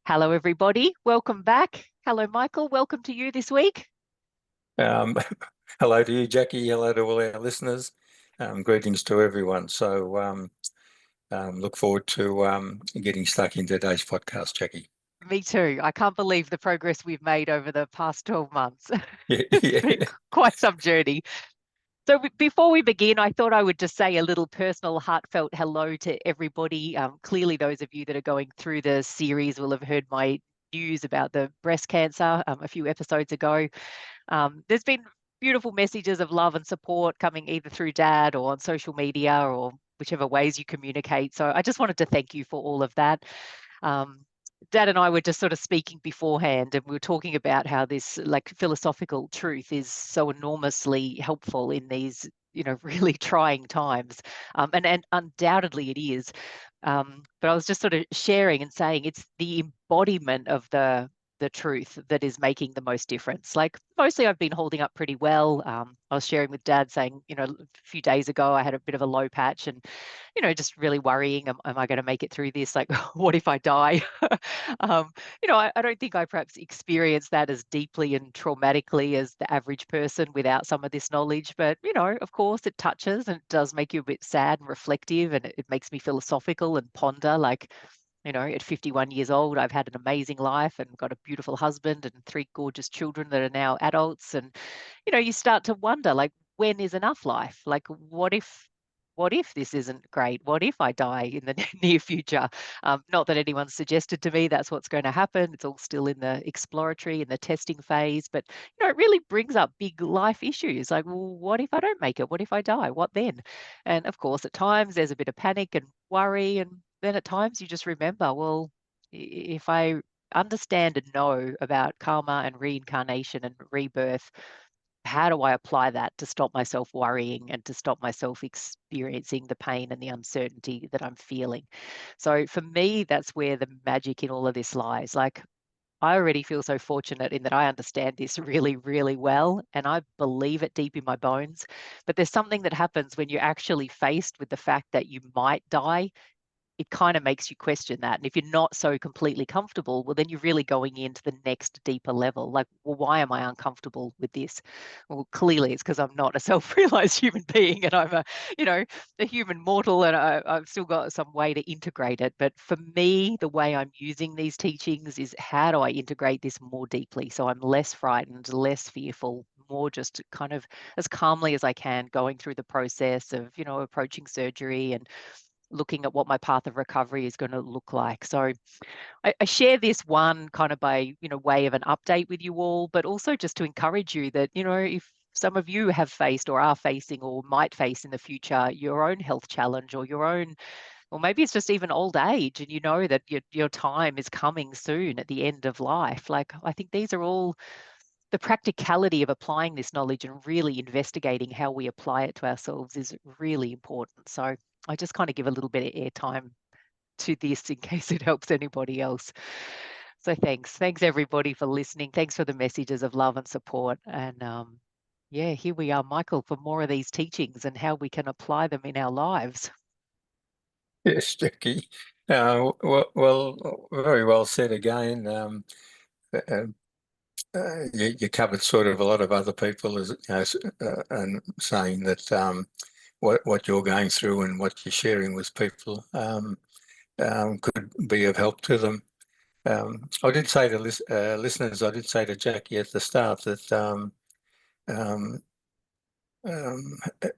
Hello, everybody. Welcome back. Hello, Michael. Welcome to you this week. Um, Hello to you, Jackie. Hello to all our listeners. Greetings to everyone. Look forward to getting stuck in today's podcast, Jackie. Me too. I can't believe the progress we've made over the past 12 months. Yeah, It's been yeah. quite some journey. So before we begin, I thought I would just say a little personal, heartfelt hello to everybody. Clearly, those of you that are going through the series will have heard my news about the breast cancer a few episodes ago. There's been beautiful messages of love and support coming either through Dad or on social media or whichever ways you communicate. So I just wanted to thank you for all of that. Um, Dad and I were just sort of speaking beforehand, and we were talking about how this like philosophical truth is so enormously helpful in these, really trying times. And undoubtedly it is. But I was just sort of sharing and saying it's the embodiment of the truth that is making the most difference. Like mostly I've been holding up pretty well. I was sharing with Dad saying, a few days ago I had a bit of a low patch and, just really worrying, am I going to make it through this? Like, what if I die? um, I don't think I perhaps experienced that as deeply and traumatically as the average person without some of this knowledge. But, of course it touches and it does make you a bit sad and reflective, and it makes me philosophical and ponder like, at 51 years old, I've had an amazing life and got a beautiful husband and three gorgeous children that are now adults. And, you start to wonder, like, when is enough life? Like, what if this isn't great? What if I die in the near future? Not that anyone's suggested to me that's what's going to happen. It's all still in the exploratory and the testing phase. But, it really brings up big life issues like, well, what if I don't make it? What if I die? What then? And of course, at times there's a bit of panic and worry. And then at times you just remember, well, if I understand and know about karma and reincarnation and rebirth, how do I apply that to stop myself worrying and to stop myself experiencing the pain and the uncertainty that I'm feeling? So for me, that's where the magic in all of this lies. Like, I already feel so fortunate in that I understand this really, really well, and I believe it deep in my bones. But there's something that happens when you're actually faced with the fact that you might die. It kind of makes you question that. And if you're not so completely comfortable, well, then you're really going into the next deeper level. Like, well, why am I uncomfortable with this? Well, clearly it's because I'm not a self-realized human being and I'm a human mortal, and I've still got some way to integrate it. But for me, the way I'm using these teachings is how do I integrate this more deeply? So I'm less frightened, less fearful, more just kind of as calmly as I can going through the process of, approaching surgery and looking at what my path of recovery is going to look like. So I share this one kind of by, way of an update with you all, but also just to encourage you that, if some of you have faced or are facing or might face in the future your own health challenge or your own, or maybe it's just even old age, and you know that your time is coming soon at the end of life. Like, I think these are all the practicality of applying this knowledge and really investigating how we apply it to ourselves is really important. So I just kind of give a little bit of airtime to this in case it helps anybody else. So thanks. Thanks everybody for listening. Thanks for the messages of love and support. And yeah, here we are, Michael, for more of these teachings and how we can apply them in our lives. Yes, Jackie. Well, very well said again. Uh, you covered sort of a lot of other people and saying that what you're going through and what you're sharing with people could be of help to them. I did say to listeners, I did say to Jackie at the start that um, um,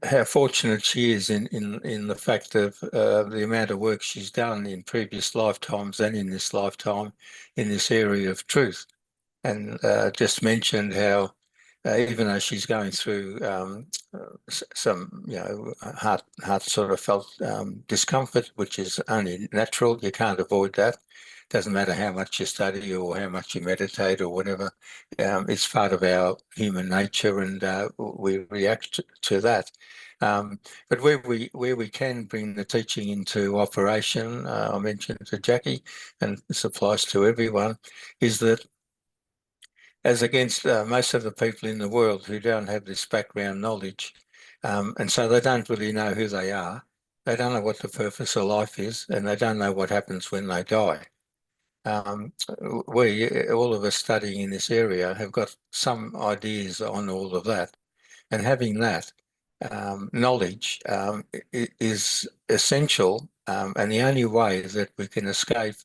how fortunate she is in the fact of the amount of work she's done in previous lifetimes and in this lifetime in this area of truth. And just mentioned how even though she's going through some, heart sort of felt discomfort, which is only natural. You can't avoid that. Doesn't matter how much you study or how much you meditate or whatever. It's part of our human nature, and we react to that. But where we can bring the teaching into operation, I mentioned to Jackie, and this applies to everyone, is that as against most of the people in the world who don't have this background knowledge, and so they don't really know who they are. They don't know what the purpose of life is, and they don't know what happens when they die. we, all of us studying in this area, have got some ideas on all of that. And having that knowledge is essential, and the only way that we can escape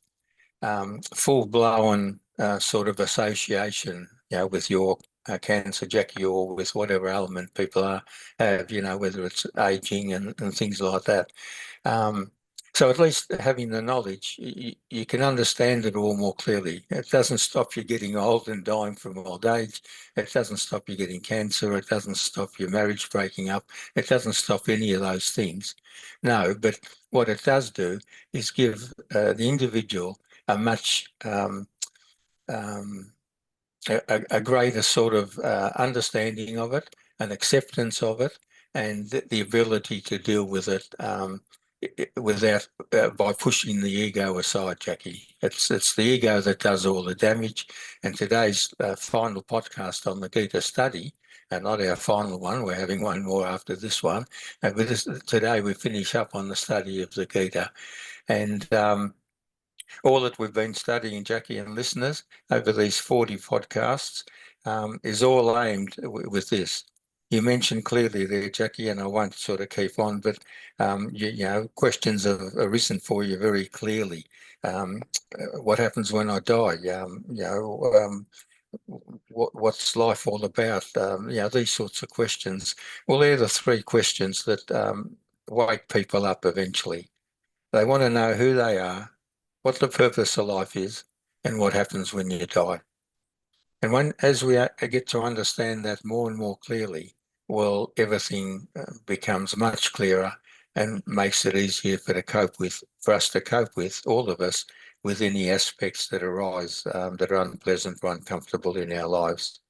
full-blown sort of association, with your cancer, Jackie, or with whatever element people have, whether it's aging and things like that. So at least having the knowledge, you can understand it all more clearly. It doesn't stop you getting old and dying from old age. It doesn't stop you getting cancer. It doesn't stop your marriage breaking up. It doesn't stop any of those things. No, but what it does do is give the individual a much a greater sort of understanding of it, an acceptance of it, and the ability to deal with it without by pushing the ego aside, Jackie. It's the ego that does all the damage. And today's final podcast on the Gita study, and not our final one, we're having one more after this one. But today we finish up on the study of the Gita, and all that we've been studying, Jackie and listeners, over these 40 podcasts is all aimed with this. You mentioned clearly there, Jackie, and I won't sort of keep on, but questions have arisen for you very clearly. What happens when I die? What's life all about? These sorts of questions. Well, they're the three questions that wake people up eventually. They want to know who they are, what the purpose of life is, and what happens when you die. And as we get to understand that more and more clearly, well, everything becomes much clearer and makes it easier for us to cope with, all of us, with any aspects that arise that are unpleasant or uncomfortable in our lives.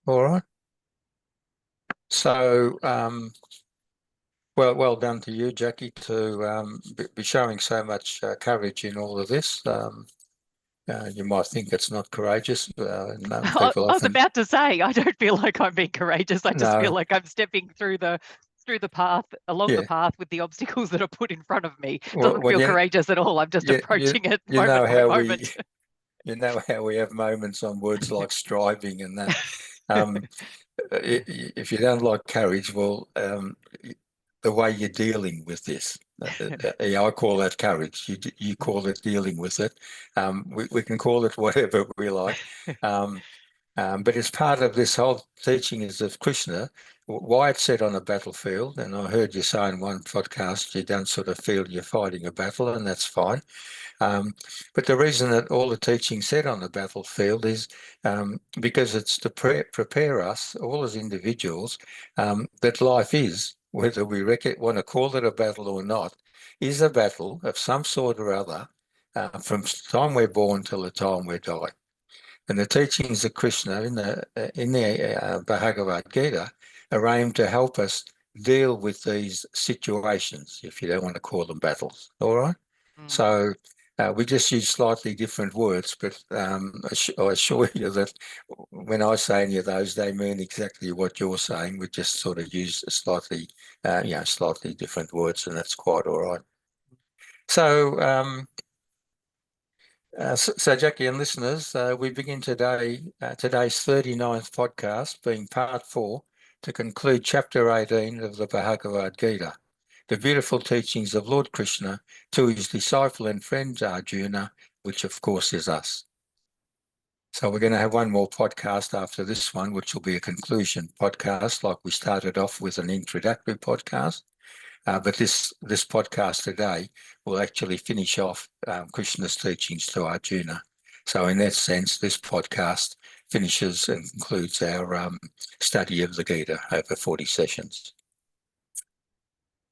All right. So, well done to you, Jackie, to be showing so much courage in all of this. You might think it's not courageous. I was about to say, I don't feel like I'm being courageous. I just feel like I'm stepping through the path, along the path with the obstacles that are put in front of me. Doesn't feel courageous at all. I'm just approaching it moment by moment. You know how we have moments on words like striving and that. If you don't like courage, well, the way you're dealing with this, I call that courage. You call it dealing with it. We can call it whatever we like. But it's part of this whole teaching is of Krishna, why it's set on a battlefield. And I heard you say in one podcast, you don't sort of feel you're fighting a battle, and that's fine. But the reason that all the teaching said on the battlefield is because it's to prepare us, all as individuals, that life is, whether we want to call it a battle or not, is a battle of some sort or other from the time we're born till the time we die. And the teachings of Krishna in the Bhagavad Gita are aimed to help us deal with these situations, if you don't want to call them battles. All right. So we just use slightly different words, but I assure you that when I say any of those, they mean exactly what you're saying. We just sort of use slightly different words, and that's quite all right. So, so Jackie and listeners, we begin today's 39th podcast, being part 4, to conclude chapter 18 of the Bhagavad Gita, the beautiful teachings of Lord Krishna to his disciple and friend Arjuna, which of course is us. So we're going to have one more podcast after this one, which will be a conclusion podcast, like we started off with an introductory podcast. But this podcast today will actually finish off Krishna's teachings to Arjuna. So in that sense, this podcast finishes and concludes our study of the Gita over 40 sessions.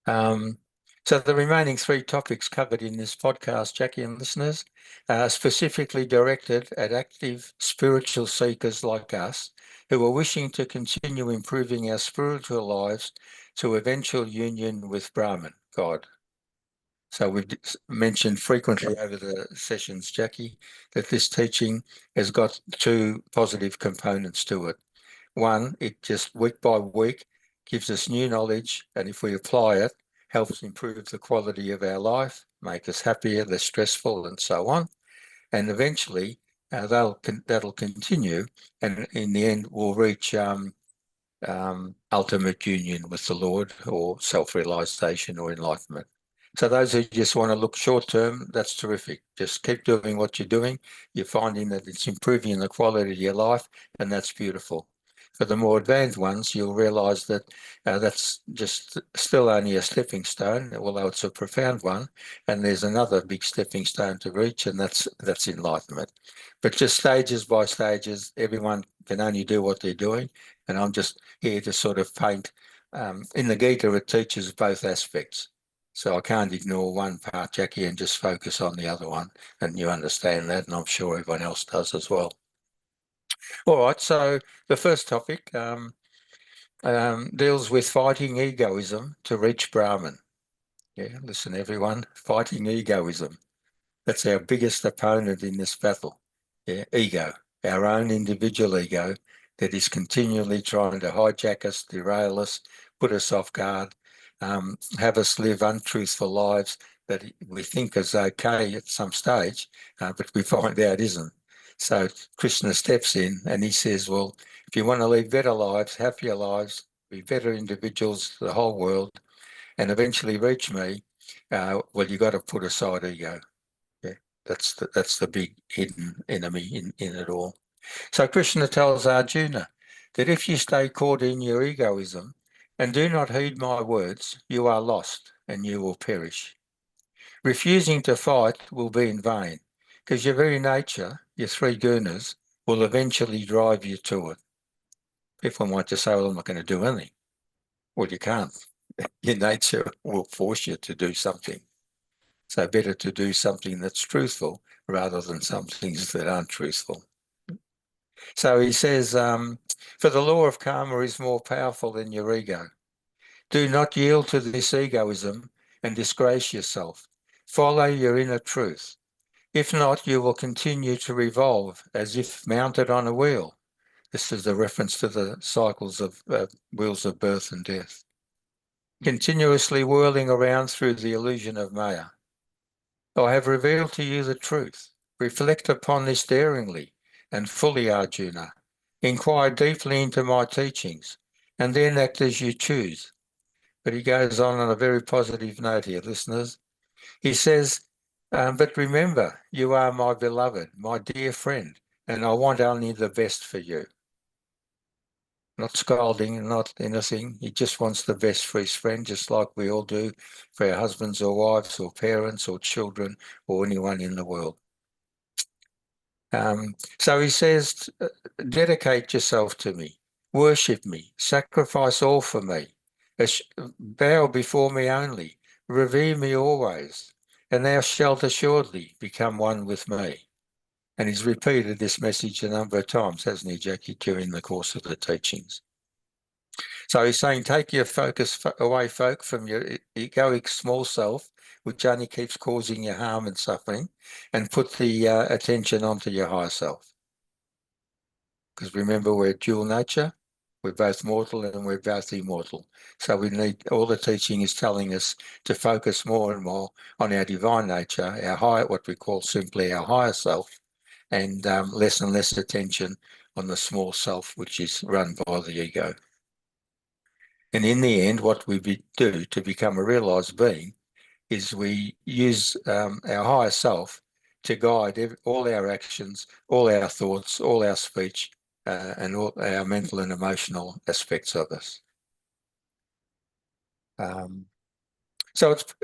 So the remaining 3 topics covered in this podcast, Jackie and listeners, are specifically directed at active spiritual seekers like us who are wishing to continue improving our spiritual lives to eventual union with Brahman, God. So we've mentioned frequently over the sessions, Jackie, that this teaching has got 2 positive components to it. One, it just week by week gives us new knowledge, and if we apply it, helps improve the quality of our life, make us happier, less stressful, and so on. and eventually that'll continue, and in the end we'll reach ultimate union with the Lord, or self-realization or enlightenment. So those who just want to look short term, that's terrific. Just keep doing what you're doing. You're finding that it's improving the quality of your life, and that's beautiful. For the more advanced ones, you'll realize that that's just still only a stepping stone, although it's a profound one. And there's another big stepping stone to reach, and that's enlightenment. But just stages by stages, everyone can only do what they're doing. And I'm just here to sort of paint. In the Gita, it teaches both aspects. So I can't ignore one part, Jackie, and just focus on the other one. And you understand that, and I'm sure everyone else does as well. All right, so the first topic deals with fighting egoism to reach Brahman. Yeah, listen, everyone, fighting egoism. That's our biggest opponent in this battle. Yeah, ego, our own individual ego that is continually trying to hijack us, derail us, put us off guard, have us live untruthful lives that we think is okay at some stage, but we find out isn't. So Krishna steps in and he says, well, if you want to live better lives, happier lives, be better individuals, the whole world, and eventually reach me, well, you've got to put aside ego. Yeah, that's the big hidden enemy in it all. So Krishna tells Arjuna that if you stay caught in your egoism and do not heed my words, you are lost and you will perish. Refusing to fight will be in vain, because your very nature, your three gunas, will eventually drive you to it. People might just say, well, I'm not going to do anything. Well, you can't. Your nature will force you to do something. So better to do something that's truthful rather than some things that aren't truthful. So he says, for the law of karma is more powerful than your ego. Do not yield to this egoism and disgrace yourself. Follow your inner truth. If not, you will continue to revolve as if mounted on a wheel. This is the reference to the cycles of wheels of birth and death. Continuously whirling around through the illusion of Maya. I have revealed to you the truth. Reflect upon this daringly and fully, Arjuna. Inquire deeply into my teachings, and then act as you choose. But he goes on a very positive note here, listeners. He says, but remember, you are my beloved, my dear friend, and I want only the best for you. Not scolding, not anything. He just wants the best for his friend, just like we all do for our husbands or wives or parents or children or anyone in the world. So he says, dedicate yourself to me, worship me, sacrifice all for me, bow before me only, revere me always, and thou shalt assuredly become one with me. And he's repeated this message a number of times, hasn't he, Jackie, during the course of the teachings. So he's saying, take your focus away, folk, from your egoic small self, which only keeps causing you harm and suffering, and put the attention onto your higher self. Because remember, we're dual nature. We're both mortal and we're both immortal. So we need, all the teaching is telling us to focus more and more on our divine nature, our higher, what we call simply our higher self, and less attention on the small self, which is run by the ego. And in the end, what we do to become a realized being is we use our higher self to guide all our actions, all our thoughts, all our speech, and all our mental and emotional aspects of us. So it's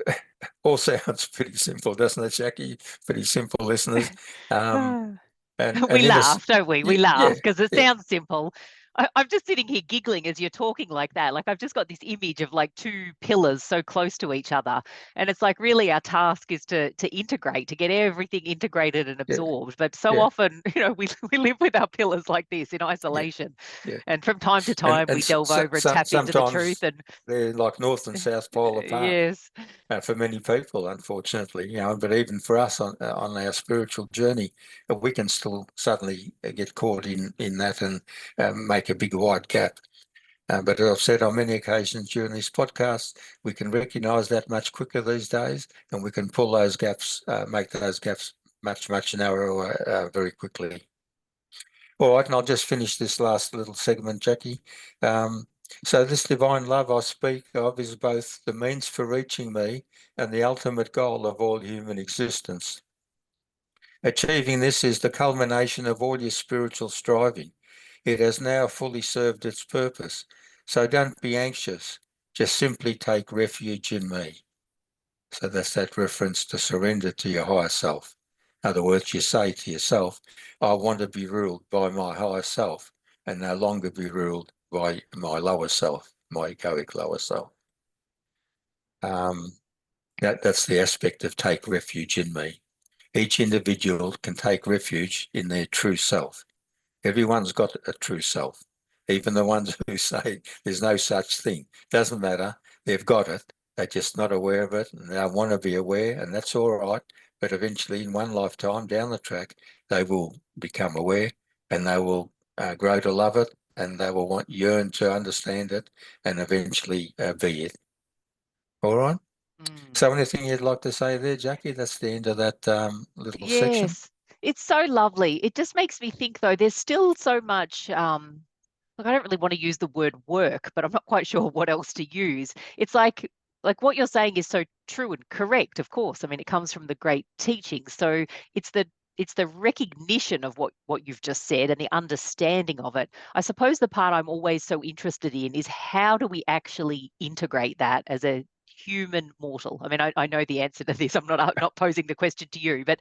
all sounds pretty simple, doesn't it, Jackie? Pretty simple, listeners. We laugh, don't we? We laugh yeah, because it yeah. sounds simple. I'm just sitting here giggling as you're talking like that. Like I've just got this image of like two pillars so close to each other. And it's like really our task is to integrate, to get everything integrated and absorbed. But so often, we live with our pillars like this in isolation. Yeah. And from time to time, we delve over and tap into the truth. And they're like North and South Pole apart. Yes. For many people, unfortunately, but even for us on our spiritual journey, we can still suddenly get caught in that and make a big wide gap. But as I've said on many occasions during this podcast, we can recognise that much quicker these days, and we can pull those gaps, make those gaps much narrower very quickly. All right, and I'll just finish this last little segment, Jackie. So this divine love I speak of is both the means for reaching me and the ultimate goal of all human existence. Achieving this is the culmination of all your spiritual striving. It has now fully served its purpose. So don't be anxious. Just simply take refuge in me. So that's that reference to surrender to your higher self. In other words, you say to yourself, I want to be ruled by my higher self and no longer be ruled by my lower self, my egoic lower self. That's the aspect of take refuge in me. Each individual can take refuge in their true self. Everyone's got a true self. Even the ones who say there's no such thing. Doesn't matter. They've got it. They're just not aware of it, and they want to be aware, and that's all right. But eventually, in one lifetime down the track, they will become aware, and they will grow to love it, and they will yearn to understand it, and eventually be it. All right. So, anything you'd like to say there, Jackie? That's the end of that little section. Yes, it's so lovely. It just makes me think, though, there's still so much. Look, I don't really want to use the word work, but I'm not quite sure what else to use. It's like what you're saying is so true and correct, of course. I mean, it comes from the great teachings. So it's the recognition of what you've just said and the understanding of it. I suppose the part I'm always so interested in is how do we actually integrate that as a human mortal? I mean, I know the answer to this. I'm not posing the question to you, but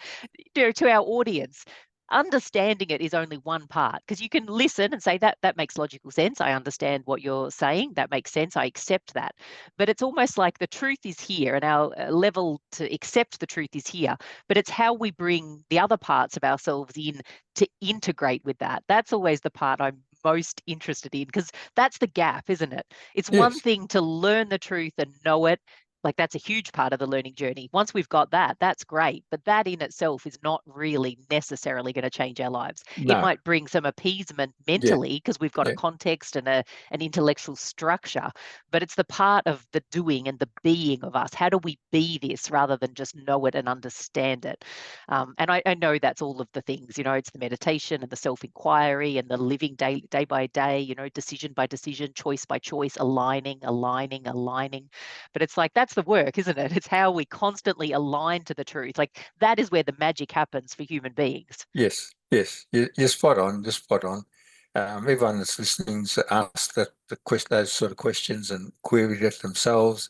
to our audience, understanding it is only one part, because you can listen and say that makes logical sense. I understand what you're saying. That makes sense. I accept that. But it's almost like the truth is here and our level to accept the truth is here. But it's how we bring the other parts of ourselves in to integrate with that. That's always the part I'm most interested in, because that's the gap, isn't it? It's one Yes. thing to learn the truth and know it. Like, that's a huge part of the learning journey. Once we've got that, that's great. But that in itself is not really necessarily going to change our lives. It No. might bring some appeasement Yeah. mentally because we've got a Yeah. context and an intellectual structure. But it's the part of the doing and the being of us. How do we be this rather than just know it and understand it? And I know that's all of the things, it's the meditation and the self-inquiry and the living day by day, decision by decision, choice by choice, aligning. But it's like, that's the work, isn't it? It's how we constantly align to the truth. Like, that is where the magic happens for human beings. Yes. Yes. You're spot on. You're spot on. Everyone that's listening's asked those sort of questions and queried it themselves.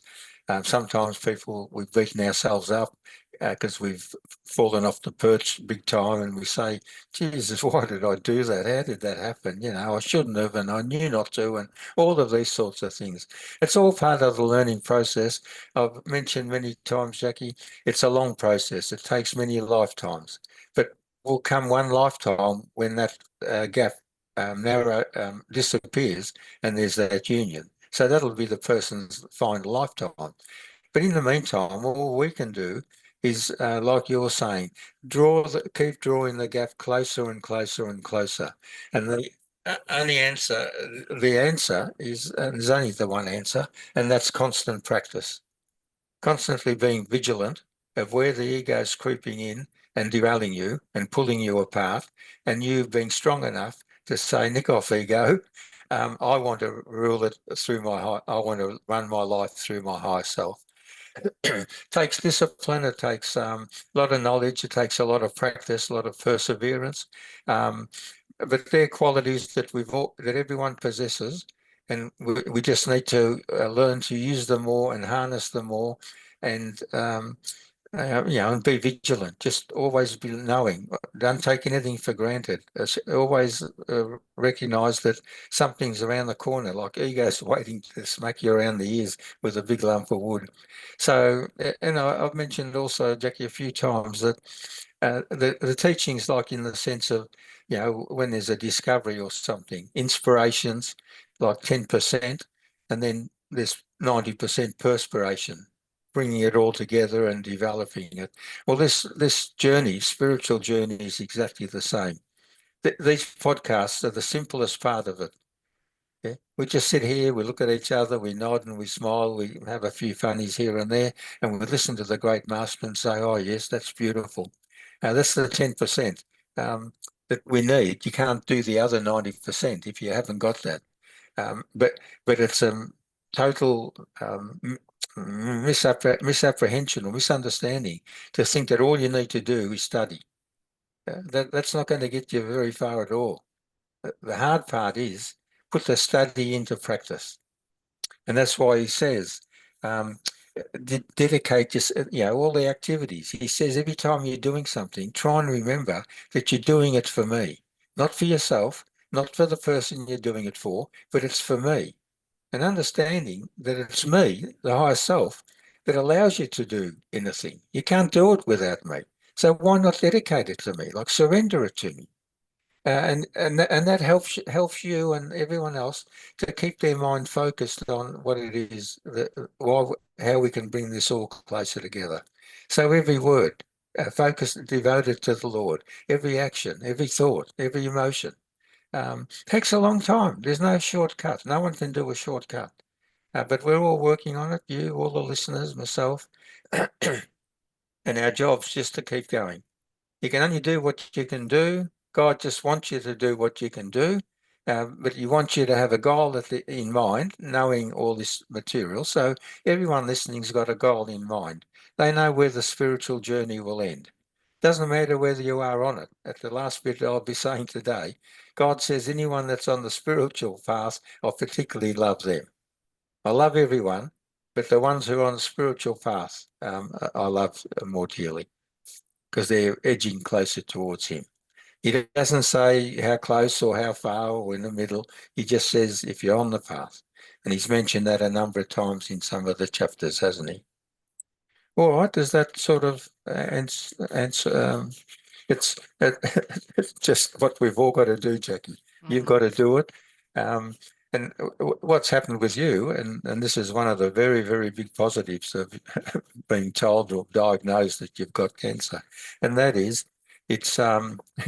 Sometimes we've beaten ourselves up because we've fallen off the perch big time, and we say, Jesus, why did I do that? How did that happen? I shouldn't have, and I knew not to, and all of these sorts of things. It's all part of the learning process. I've mentioned many times, Jackie, it's a long process. It takes many lifetimes, but will come one lifetime when that gap disappears and there's that union. So that'll be the person's final lifetime. But in the meantime, all we can do is, like you're saying, keep drawing the gap closer and closer and closer. And the answer is, there's only the one answer, and that's constant practice. Constantly being vigilant of where the ego is creeping in and derailing you and pulling you apart, and you being strong enough to say, nick off, ego. I want to rule it through I want to run my life through my higher self. It takes discipline. It takes a lot of knowledge. It takes a lot of practice, a lot of perseverance. But they're qualities that that everyone possesses, and we just need to learn to use them more and harness them more, and and be vigilant. Just always be knowing. Don't take anything for granted. Always recognize that something's around the corner, like ego's waiting to smack you around the ears with a big lump of wood. So, I've mentioned also, Jackie, a few times that the teachings, like in the sense of, when there's a discovery or something, inspirations like 10%, and then there's 90% perspiration, bringing it all together and developing it. Well, this journey, spiritual journey, is exactly the same. These podcasts are the simplest part of it. Yeah? We just sit here, we look at each other, we nod and we smile, we have a few funnies here and there, and we listen to the great master and say, oh, yes, that's beautiful. That's the 10% that we need. You can't do the other 90% if you haven't got that. But it's a total misapprehension or misunderstanding to think that all you need to do is study. That's not going to get you very far at all. The hard part is put the study into practice. And that's why he says, dedicate just, all the activities. He says every time you're doing something, try and remember that you're doing it for me, not for yourself, not for the person you're doing it for, but it's for me. And understanding that it's me, the higher self, that allows you to do anything. You can't do it without me. So why not dedicate it to me? Like surrender it to me. And that helps you and everyone else to keep their mind focused on what it is how we can bring this all closer together. So every word, focused, devoted to the Lord. Every action, every thought, every emotion takes a long time. There's no shortcut. No one can do a shortcut. But we're all working on it. You, all the listeners, myself, and our job's just to keep going. You can only do what you can do. God just wants you to do what you can do, but He wants you to have a goal in mind, knowing all this material. So everyone listening's got a goal in mind. They know where the spiritual journey will end. Doesn't matter whether you are on it. At the last bit I'll be saying today, God says anyone that's on the spiritual path, I particularly love them. I love everyone, but the ones who are on the spiritual path, I love more dearly, because they're edging closer towards Him. He doesn't say how close or how far or in the middle. He just says if you're on the path. And He's mentioned that a number of times in some of the chapters, hasn't He? All right, does that sort of answer? It's just what we've all got to do, Jackie. You've got to do it. And what's happened with you, and this is one of the very, very big positives of being told or diagnosed that you've got cancer, and that is it's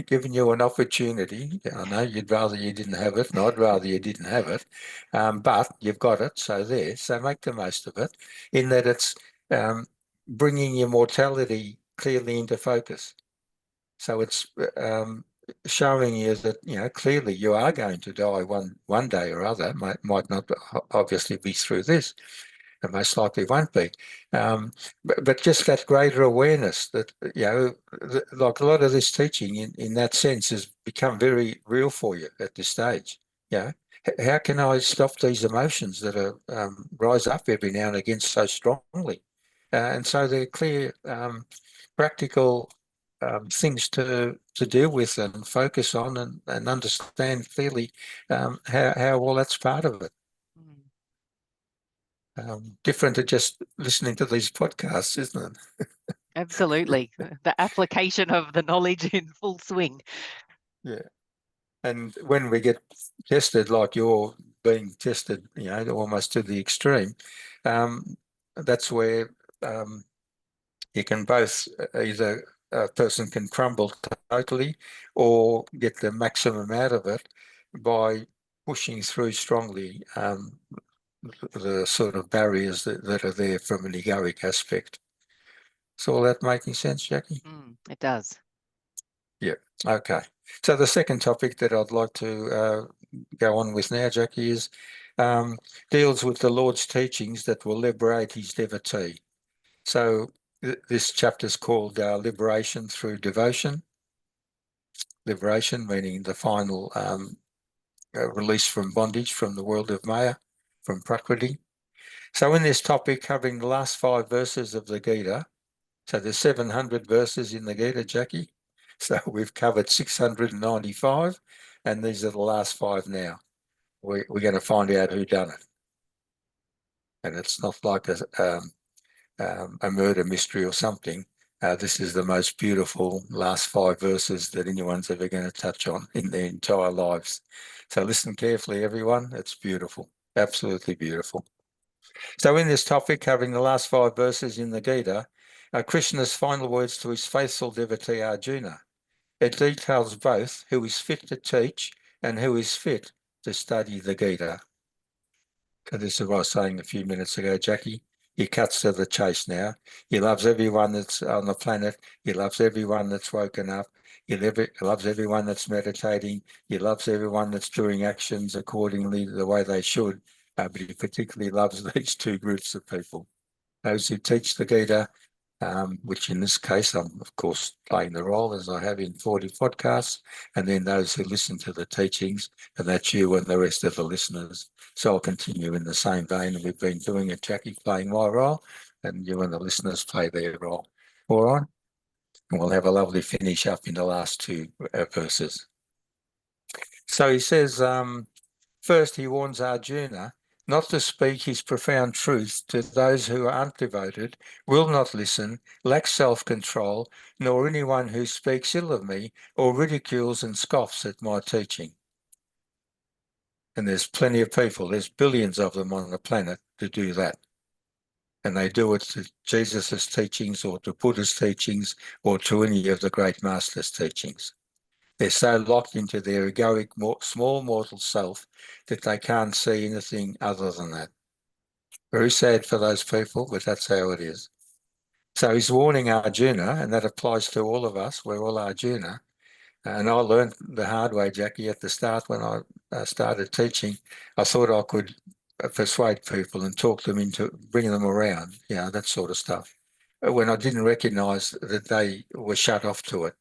given you an opportunity. I know you'd rather you didn't have it, and I'd rather you didn't have it, but you've got it, so there. So make the most of it, in that it's bringing your mortality clearly into focus. So it's showing you that, clearly you are going to die one day or other. Might not obviously be through this, and most likely won't be. But just that greater awareness that, like a lot of this teaching in that sense has become very real for you at this stage. How can I stop these emotions that are rise up every now and again so strongly? And so they're clear, practical things to deal with and focus on and understand clearly how all that's part of it. Different to just listening to these podcasts, isn't it? Absolutely. The application of the knowledge in full swing. Yeah. And when we get tested like you're being tested, almost to the extreme, that's where you can both either a person can crumble totally or get the maximum out of it by pushing through strongly the sort of barriers that are there from an egoic aspect. Is all that making sense, Jackie? It does. Yeah. Okay. So the second topic that I'd like to go on with now, Jackie, is deals with the Lord's teachings that will liberate His devotee. So this chapter is called Liberation Through Devotion. Liberation meaning the final release from bondage from the world of Maya, from Prakriti. So in this topic, covering the last 5 verses of the Gita, so there's 700 verses in the Gita, Jackie. So we've covered 695, and these are the last 5 now. We're going to find out who done it. And it's not like a murder mystery or something. This is the most beautiful last 5 verses that anyone's ever going to touch on in their entire lives. So listen carefully, everyone. It's beautiful, absolutely beautiful. So in this topic, covering the last 5 verses in the Gita, Krishna's final words to his faithful devotee Arjuna. It details both who is fit to teach and who is fit to study the Gita. So this is what I was saying a few minutes ago, Jackie. He cuts to the chase now. He loves everyone that's on the planet. He loves everyone that's woken up. He loves everyone that's meditating. He loves everyone that's doing actions accordingly the way they should. But he particularly loves these two groups of people. Those who teach the Gita, which in this case, I'm of course playing the role as I have in 40 podcasts, and then those who listen to the teachings, and that's you and the rest of the listeners. So I'll continue in the same vein. We've been doing it, Jackie, playing my role, and you and the listeners play their role. All right? And we'll have a lovely finish up in the last two verses. So he says, first he warns Arjuna not to speak his profound truth to those who are undevoted, will not listen, lack self-control, nor anyone who speaks ill of me or ridicules and scoffs at my teaching. And there's plenty of people, there's billions of them on the planet to do that. And they do it to Jesus' teachings or to Buddha's teachings or to any of the great masters' teachings. They're so locked into their egoic, small mortal self that they can't see anything other than that. Very sad for those people, but that's how it is. So he's warning Arjuna, and that applies to all of us. We're all Arjuna. And I learned the hard way, Jackie, at the start when I started teaching. I thought I could persuade people and talk them into bringing them around, that sort of stuff. When I didn't recognise that they were shut off to it.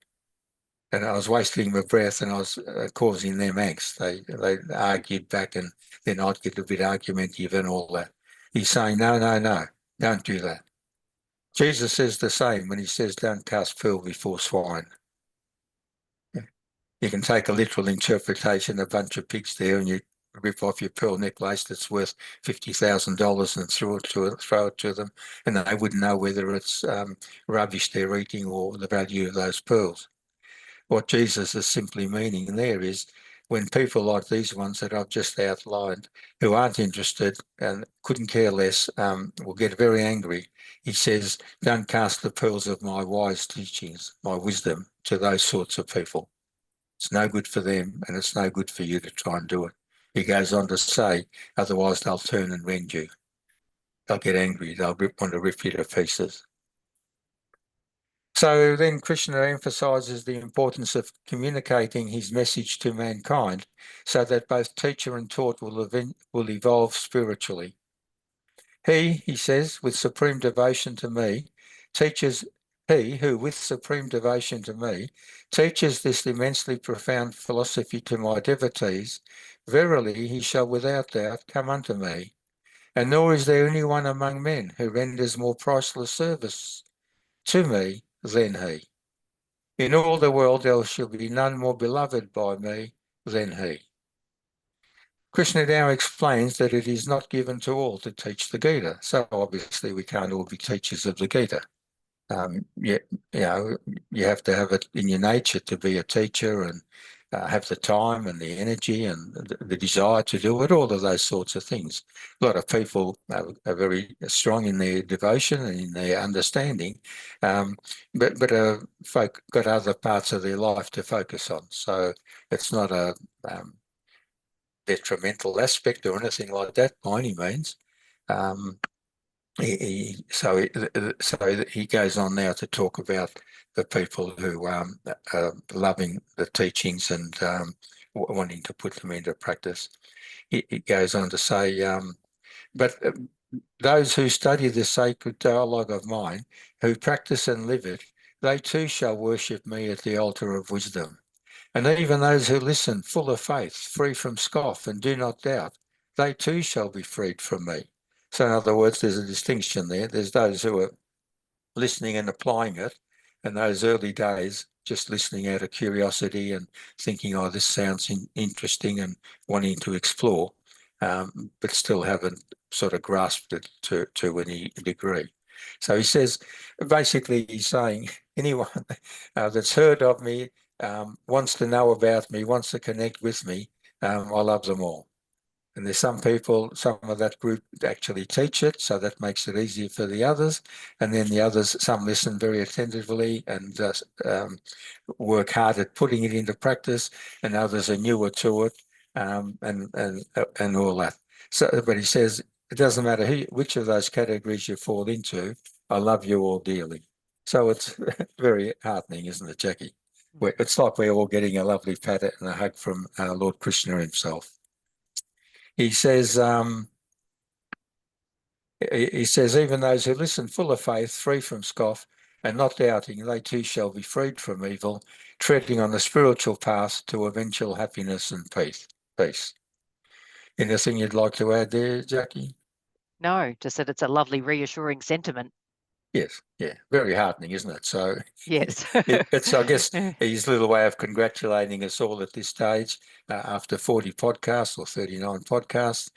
And I was wasting my breath and I was causing them angst. They argued back and then I'd get a bit argumentative and all that. He's saying, no, don't do that. Jesus says the same when he says, don't cast pearl before swine. You can take a literal interpretation, a bunch of pigs there, and you rip off your pearl necklace that's worth $50,000 and throw it to them, and they wouldn't know whether it's rubbish they're eating or the value of those pearls. What Jesus is simply meaning there is when people like these ones that I've just outlined, who aren't interested and couldn't care less, will get very angry. He says, don't cast the pearls of my wise teachings, my wisdom, to those sorts of people. It's no good for them and it's no good for you to try and do it. He goes on to say, otherwise they'll turn and rend you. They'll get angry. They'll want to rip you to pieces. So then Krishna emphasizes the importance of communicating his message to mankind so that both teacher and taught will evolve spiritually. He says, with supreme devotion to me, he who with supreme devotion to me teaches this immensely profound philosophy to my devotees, verily he shall without doubt come unto me. And nor is there anyone among men who renders more priceless service to me than he. In all the world there shall be none more beloved by me than he. Krishna now explains that it is not given to all to teach the Gita. So obviously we can't all be teachers of the Gita. You have to have it in your nature to be a teacher and have the time and the energy and the desire to do it, all of those sorts of things. A lot of people are very strong in their devotion and in their understanding, but folk got other parts of their life to focus on. So it's not a detrimental aspect or anything like that by any means. So he goes on now to talk about the people who are loving the teachings and wanting to put them into practice. He goes on to say, but those who study this sacred dialogue of mine, who practice and live it, they too shall worship me at the altar of wisdom. And even those who listen full of faith, free from scoff and do not doubt, they too shall be freed from me. So in other words, there's a distinction there. There's those who are listening and applying it, and those early days just listening out of curiosity and thinking, oh, this sounds interesting and wanting to explore, but still haven't sort of grasped it to any degree. So he says, basically he's saying anyone that's heard of me, wants to know about me, wants to connect with me, I love them all. And there's some people, some of that group actually teach it, so that makes it easier for the others. And then the others, some listen very attentively and work hard at putting it into practice, and others are newer to it, and all that. So, but he says, it doesn't matter which of those categories you fall into, I love you all dearly. So it's very heartening, isn't it, Jackie? It's like we're all getting a lovely pat and a hug from Lord Krishna himself. He says, even those who listen full of faith, free from scoff, and not doubting, they too shall be freed from evil, treading on the spiritual path to eventual happiness and peace. Anything you'd like to add there, Jackie? No, just that it's a lovely, reassuring sentiment. Yes, yeah, very heartening, isn't it? So Yes. it's, I guess, his little way of congratulating us all at this stage after 40 podcasts or 39 podcasts.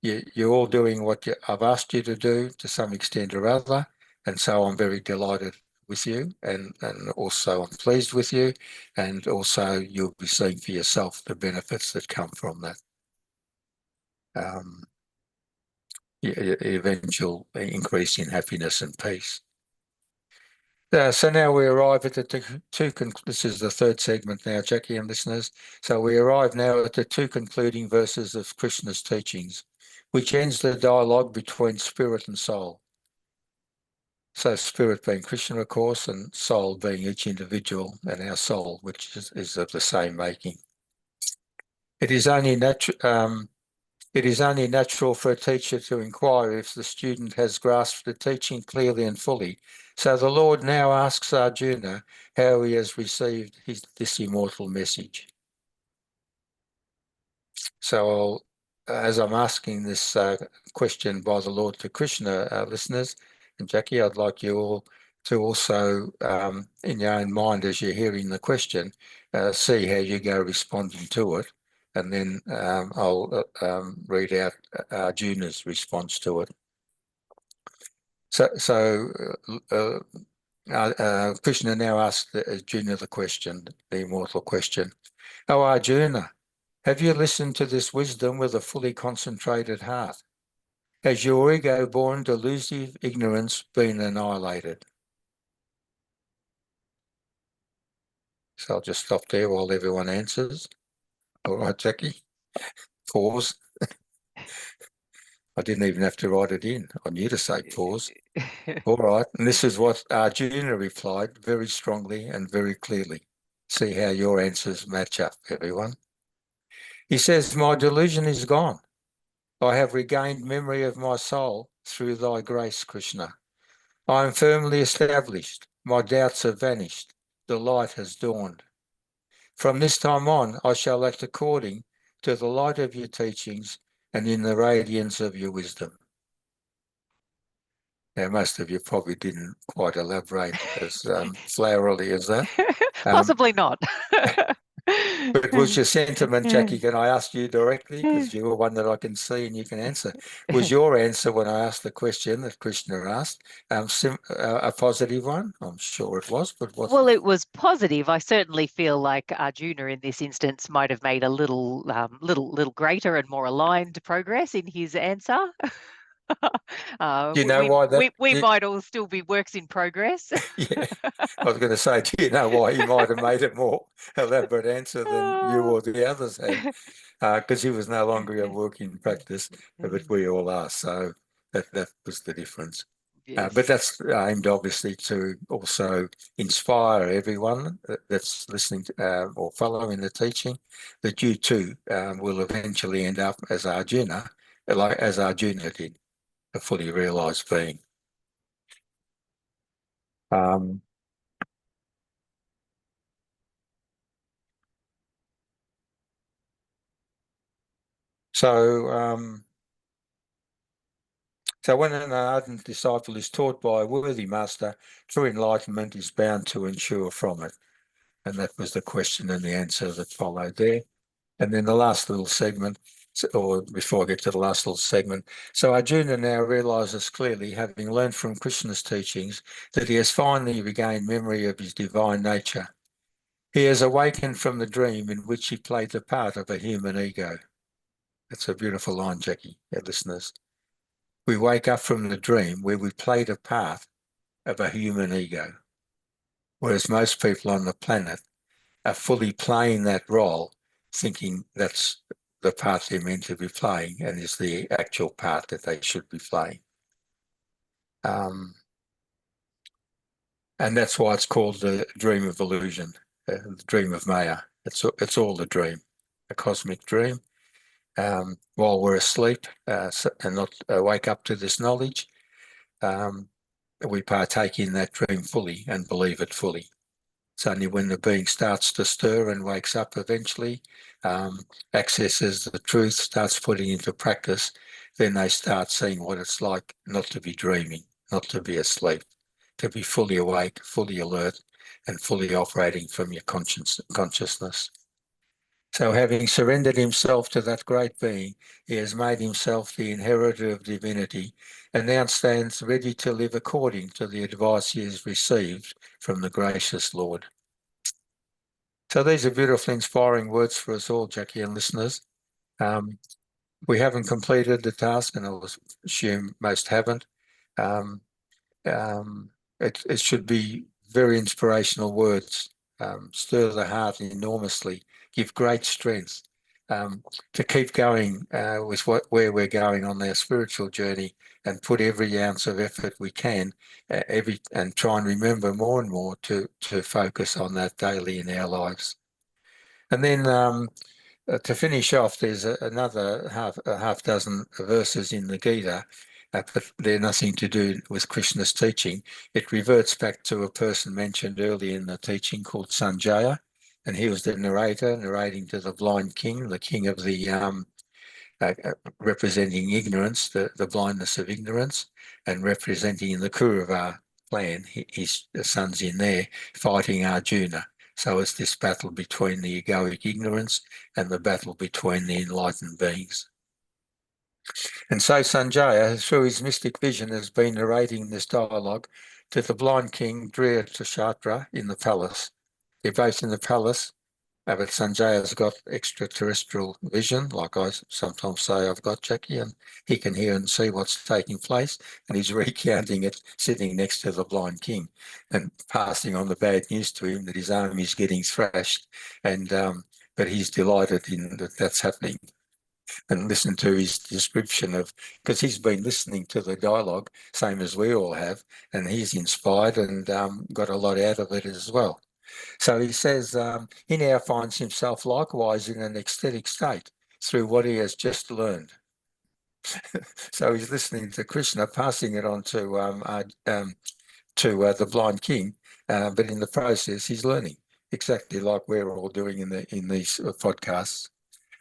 You're all doing what I've asked you to do to some extent or other, and so I'm very delighted with you, and also I'm pleased with you, and also you'll be seeing for yourself the benefits that come from that. Eventual increase in happiness and peace. So now we arrive at the this is the third segment now, Jackie and listeners. So we arrive now at the two concluding verses of Krishna's teachings, which ends the dialogue between spirit and soul. So spirit being Krishna, of course, and soul being each individual, and our soul, which is of the same making. It is only natural. It is only natural for a teacher to inquire if the student has grasped the teaching clearly and fully. So the Lord now asks Arjuna how he has received this immortal message. So as I'm asking this question by the Lord to Krishna, listeners, and Jackie, I'd like you all to also, in your own mind as you're hearing the question, see how you go responding to it. And then I'll read out Arjuna's response to it. So Krishna now asks Arjuna the question, the immortal question. Oh, Arjuna, have you listened to this wisdom with a fully concentrated heart? Has your ego-born delusive ignorance been annihilated? So I'll just stop there while everyone answers. All right, Jackie. Pause. I didn't even have to write it in. I knew to say pause. All right. And this is what Arjuna replied very strongly and very clearly. See how your answers match up, everyone. He says, my delusion is gone. I have regained memory of my soul through thy grace, Krishna. I am firmly established. My doubts have vanished. The light has dawned. From this time on, I shall act according to the light of your teachings and in the radiance of your wisdom. Now, most of you probably didn't quite elaborate as flowerily as that. Possibly not. But was your sentiment, Jackie, can I ask you directly, because you're one that I can see and you can answer, was your answer when I asked the question that Krishna asked a positive one? I'm sure it was, but what? Well, it was positive. I certainly feel like Arjuna in this instance might have made a little greater and more aligned progress in his answer. Do you know why that? We might all still be works in progress. Yeah, I was going to say, do you know why he might have made a more elaborate answer than you or the others had? Because he was no longer a work in practice, but we all are. So that was the difference. Yes. But that's aimed obviously to also inspire everyone that's listening to, or following the teaching, that you too will eventually end up as Arjuna, like as Arjuna did, a fully realized being. So when an ardent disciple is taught by a worthy master, true enlightenment is bound to ensure from it. And that was the question and the answer that followed there. And then the last little segment, or before I get to the last little segment, so Arjuna now realizes clearly, having learned from Krishna's teachings, that he has finally regained memory of his divine nature. He has awakened from the dream in which he played the part of a human ego. That's a beautiful line, Jackie, our listeners. We wake up from the dream where we played a part of a human ego, whereas most people on the planet are fully playing that role, thinking that's the part they're meant to be playing and is the actual part that they should be playing. And that's why it's called the dream of illusion, the dream of Maya. It's all a dream, a cosmic dream. While we're asleep and not wake up to this knowledge, we partake in that dream fully and believe it fully. It's only when the being starts to stir and wakes up eventually, accesses the truth, starts putting into practice, then they start seeing what it's like not to be dreaming, not to be asleep, to be fully awake, fully alert, and fully operating from your consciousness. So having surrendered himself to that great being, he has made himself the inheritor of divinity and now stands ready to live according to the advice he has received from the gracious Lord. So these are beautiful, inspiring words for us all, Jackie and listeners. We haven't completed the task, and I will assume most haven't. It should be very inspirational words, stir the heart enormously, give great strength to keep going with where we're going on our spiritual journey, and put every ounce of effort we can, and try and remember more and more to focus on that daily in our lives. And then to finish off, there's another half dozen verses in the Gita, but they're nothing to do with Krishna's teaching. It reverts back to a person mentioned earlier in the teaching called Sanjaya, and he was the narrator narrating to the blind king, the king of the representing ignorance, the blindness of ignorance, and representing the Kurava clan. His son's in there fighting Arjuna. So it's this battle between the egoic ignorance and the battle between the enlightened beings. And so Sanjaya, through his mystic vision, has been narrating this dialogue to the blind king Dhritarashtra in the palace. They're both in the palace, but Sanjaya's got extraterrestrial vision, like I sometimes say I've got, Jackie, and he can hear and see what's taking place, and he's recounting it sitting next to the blind king and passing on the bad news to him that his army is getting thrashed, and but he's delighted in that's happening. And listen to his description of, because he's been listening to the dialogue, same as we all have, and he's inspired and got a lot out of it as well. So he says he now finds himself likewise in an ecstatic state through what he has just learned. So he's listening to Krishna, passing it on to the blind king, but in the process he's learning, exactly like we're all doing in these podcasts.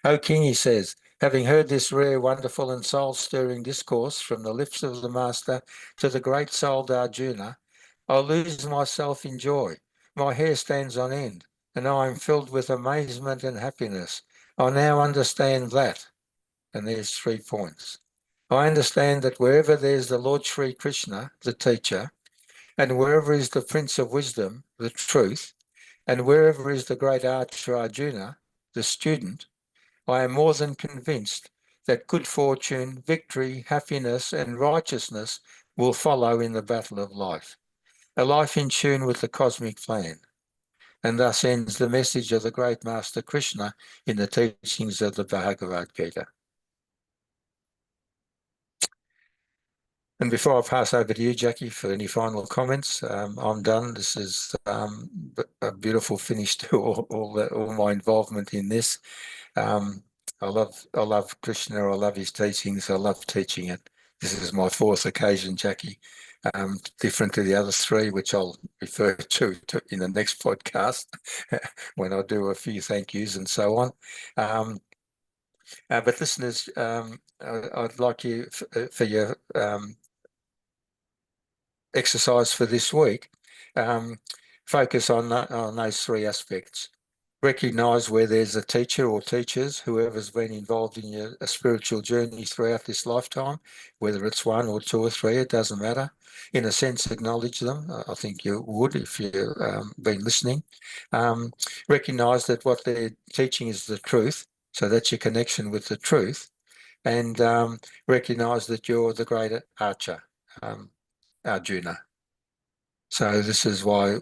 O King, he says, having heard this rare, wonderful and soul-stirring discourse from the lips of the Master to the great souled Arjuna, I lose myself in joy. My hair stands on end, and I am filled with amazement and happiness. I now understand that, and there's 3 points. I understand that wherever there's the Lord Sri Krishna, the teacher, and wherever is the Prince of Wisdom, the truth, and wherever is the great archer Arjuna, the student, I am more than convinced that good fortune, victory, happiness, and righteousness will follow in the battle of life, a life in tune with the cosmic plan. And thus ends the message of the great Master Krishna in the teachings of the Bhagavad Gita. And before I pass over to you, Jackie, for any final comments, I'm done. This is a beautiful finish to all my involvement in this. I love Krishna. I love his teachings. I love teaching it. This is my 4th occasion, Jackie. Different to the other 3, which I'll refer to in the next podcast when I do a few thank yous and so on. But listeners, I'd like you for your exercise for this week, focus on those 3 aspects. Recognise where there's a teacher or teachers, whoever's been involved in a spiritual journey throughout this lifetime, whether it's 1 or 2 or 3, it doesn't matter. In a sense, acknowledge them. I think you would if you've been listening. Recognise that what they're teaching is the truth, so that's your connection with the truth. And recognise that you're the great archer, Arjuna. So this is why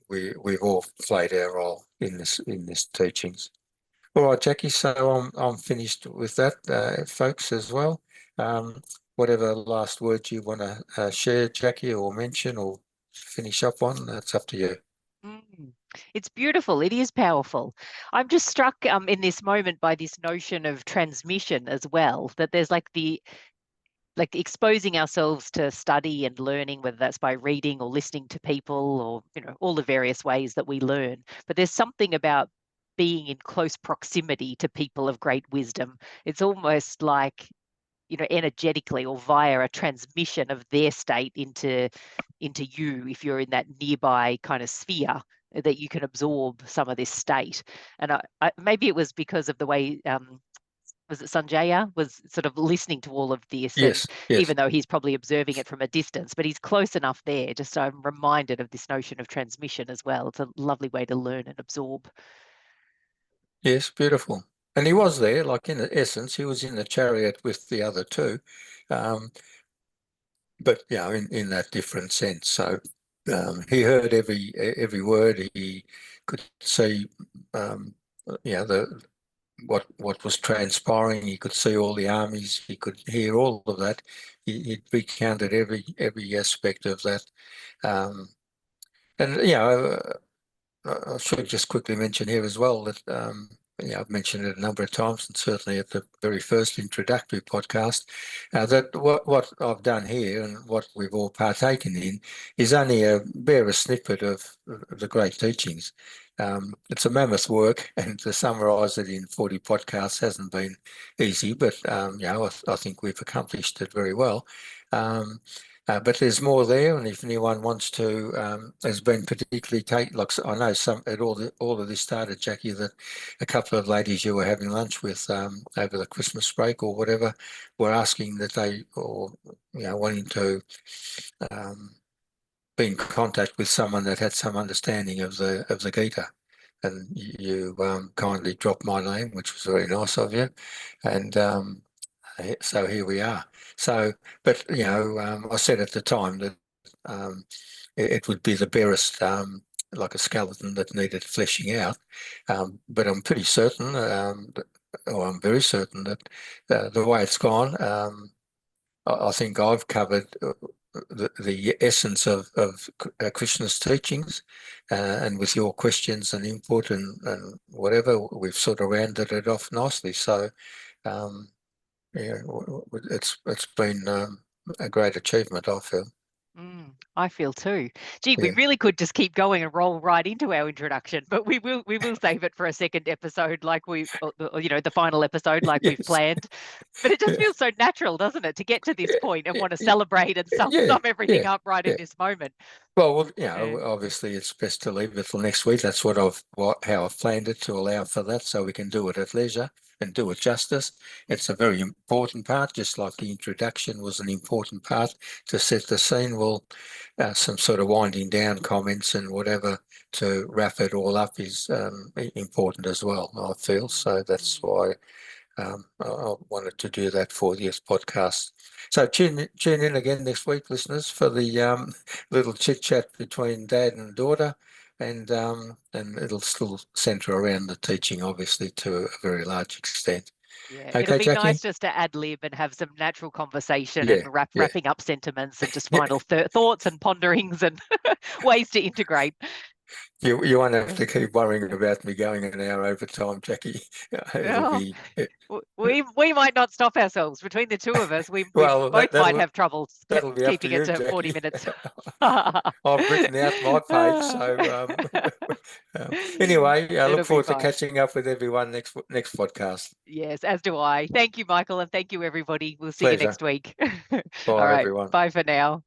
we've all played our role in this teachings. All right, Jackie. So I'm finished with that, folks, as well. Whatever last words you want to share, Jackie, or mention, or finish up on, that's up to you. Mm. It's beautiful. It is powerful. I'm just struck in this moment by this notion of transmission as well, that there's like exposing ourselves to study and learning, whether that's by reading or listening to people or, all the various ways that we learn. But there's something about being in close proximity to people of great wisdom. It's almost like, energetically or via a transmission of their state into you, if you're in that nearby kind of sphere, that you can absorb some of this state. And maybe it was because of the way was it Sanjaya was sort of listening to all of this, and Yes, yes, even though he's probably observing it from a distance, but he's close enough there. Just so I'm reminded of this notion of transmission as well. It's a lovely way to learn and absorb. yes, beautiful. And he was there, like in essence, he was in the chariot with the other two, um, but in that different sense. So he heard every word. He could see, um, the what was transpiring. He could see all the armies. He could hear all of that. He recounted every aspect of that. Um, and I should just quickly mention here as well that I've mentioned it a number of times, and certainly at the very first introductory podcast, that what I've done here and what we've all partaken in is only a bare snippet of the great teachings. It's a mammoth work, and to summarise it in 40 podcasts hasn't been easy, but I think we've accomplished it very well. But there's more there, and if anyone wants to, has been particularly like I know some at all of this started, Jackie, that a couple of ladies you were having lunch with over the Christmas break or whatever were asking that they, or wanting to be in contact with someone that had some understanding of the Gita, and you kindly dropped my name, which was very nice of you, and so here we are. So, but I said at the time that it would be the barest, like a skeleton that needed fleshing out. But I'm pretty certain, or I'm very certain that the way it's gone, I think I've covered the essence of Krishna's teachings, and with your questions and input and whatever, we've sort of rounded it off nicely. So. Yeah, it's been a great achievement, I feel. I feel too. Gee, we Yeah, really could just keep going and roll right into our introduction, but we will save it for a second episode, like the final episode, like we've yes, planned. But it just yeah, feels so natural, doesn't it, to get to this point and want to celebrate and yeah, sum everything yeah, up right in yeah. this moment. Well, Yeah. obviously it's best to leave it till next week. That's how I've planned it, to allow for that, so we can do it at leisure and do it justice. It's a very important part, just like the introduction was an important part to set the scene. Well, some sort of winding down comments and whatever to wrap it all up is important as well, I feel. Mm, So that's mm. why I wanted to do that for this podcast. So tune in again next week, listeners, for the little chit chat between dad and daughter, and it'll still centre around the teaching, obviously, to a very large extent. Yeah, it'll Okay, be nice Jackie? just to ad lib and have some natural conversation and Yeah, yeah. wrapping up sentiments and just final thoughts and ponderings and ways to integrate. You won't have to keep worrying about me going an hour over time, Jackie. It'll Oh, be we might not stop ourselves between the two of us. We well. both might have trouble That'll be up to keeping it you, to 40 Jackie. minutes. I've written out my page, so anyway, I look It'll be forward to fine. catching up with everyone next podcast. Yes, as do I. Thank you, Michael, and thank you, everybody. We'll see you Pleasure. next week. All Bye, right. everyone. Bye for now.